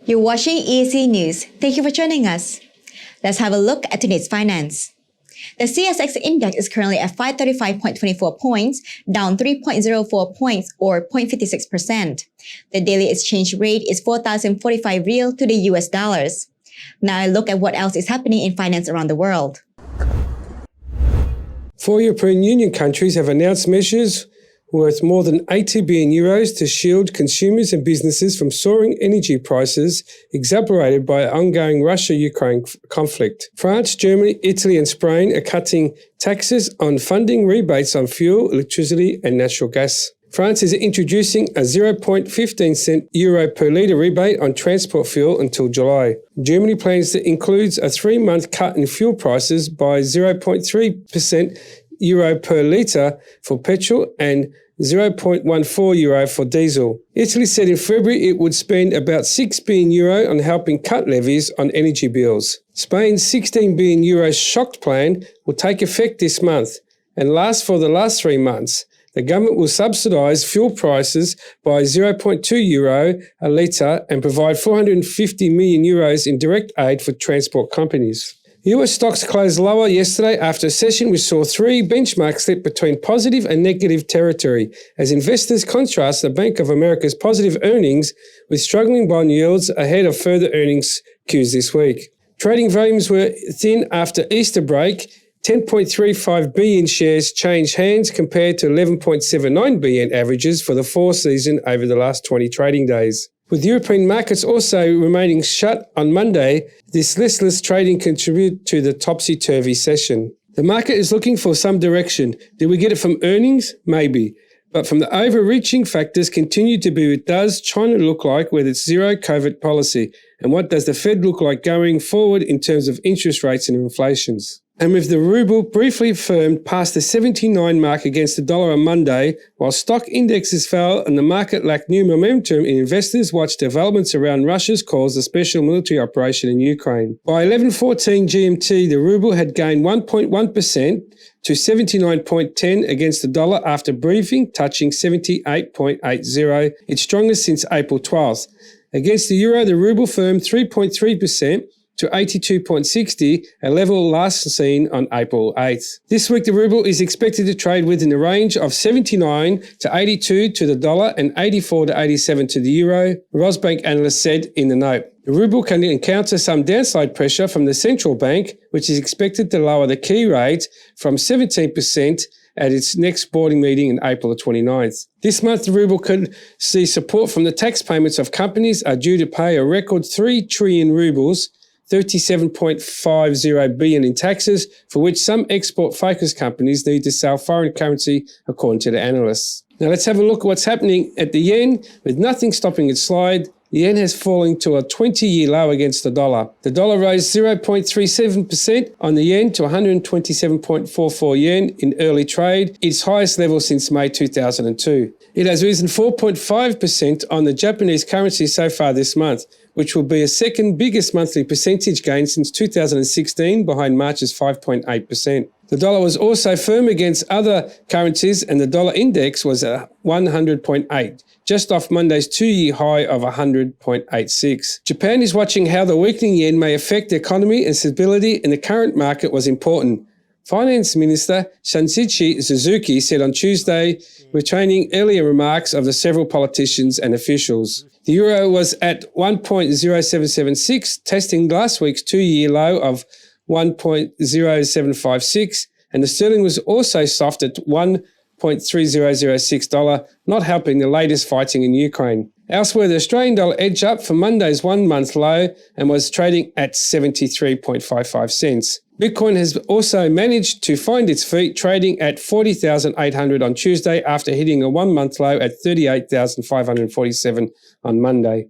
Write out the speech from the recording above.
You're watching EAC News. Thank you for joining us. Let's have a look at today's finance. The CSX index is currently at 535.24 points, down 3.04 points or 0.56%. The daily exchange rate is 4,045 real to the US dollars. Now a look at what else is happening in finance around the world. 4 European Union countries have announced measures worth more than 80 billion euros to shield consumers and businesses from soaring energy prices exacerbated by ongoing Russia-Ukraine conflict. France, Germany, Italy and Spain are cutting taxes on funding rebates on fuel, electricity and natural gas. France is introducing a 0.15 cent euro per litre rebate on transport fuel until July. Germany plans to include a 3-month cut in fuel prices by 0.3% euro per litre for petrol and 0.14 euro for diesel. Italy said in February it would spend about 6 billion euro on helping cut levies on energy bills. Spain's 16 billion euro shock plan will take effect this month and last for the last 3 months. The government will subsidise fuel prices by 0.2 euro a litre and provide 450 million euros in direct aid for transport companies. US stocks closed lower yesterday after a session which saw 3 benchmarks slip between positive and negative territory as investors contrast the Bank of America's positive earnings with struggling bond yields ahead of further earnings cues this week. Trading volumes were thin after Easter break. 10.35 billion shares changed hands compared to 11.79 billion averages for the 4 season over the last 20 trading days. With European markets also remaining shut on Monday, this listless trading contributed to the topsy-turvy session. The market is looking for some direction. Did we get it from earnings? Maybe. But from the overreaching factors continue to be what does China look like with its zero COVID policy? And what does the Fed look like going forward in terms of interest rates and inflations? And with the ruble briefly firmed past the 79 mark against the dollar on Monday, while stock indexes fell and the market lacked new momentum, investors watched developments around Russia's calls a special military operation in Ukraine. By 11:14 GMT, the ruble had gained 1.1% to 79.10 against the dollar after briefing touching 78.80, its strongest since April 12th. Against the euro, the ruble firmed 3.3%. To 82.60, a level last seen on April 8th. This week, the ruble is expected to trade within the range of 79 to 82 to the dollar and 84 to 87 to the euro, Rosbank analyst said in the note. The ruble can encounter some downside pressure from the central bank, which is expected to lower the key rate from 17% at its next boarding meeting in April 29th. This month, the ruble could see support from the tax payments of companies are due to pay a record 3 trillion rubles, 37.50 billion in taxes, for which some export-focused companies need to sell foreign currency, according to the analysts. Now let's have a look at what's happening at the yen. With nothing stopping its slide, the yen has fallen to a 20-year low against the dollar. The dollar rose 0.37% on the yen to 127.44 yen in early trade, its highest level since May 2002. It has risen 4.5% on the Japanese currency so far this month, which will be a second biggest monthly percentage gain since 2016 behind March's 5.8%. The dollar was also firm against other currencies and the dollar index was at 100.8, just off Monday's 2-year high of 100.86. Japan is watching how the weakening yen may affect the economy and stability in the current market was important. Finance Minister Shansichi Suzuki said on Tuesday, retaining earlier remarks of the several politicians and officials. The euro was at 1.0776, testing last week's 2-year low of 1.0756, and the sterling was also soft at $1.3006, not helping the latest fighting in Ukraine. Elsewhere, the Australian dollar edged up from Monday's 1-month low and was trading at 73.55 cents. Bitcoin has also managed to find its feet, trading at 40,800 on Tuesday after hitting a 1-month low at 38,547 on Monday.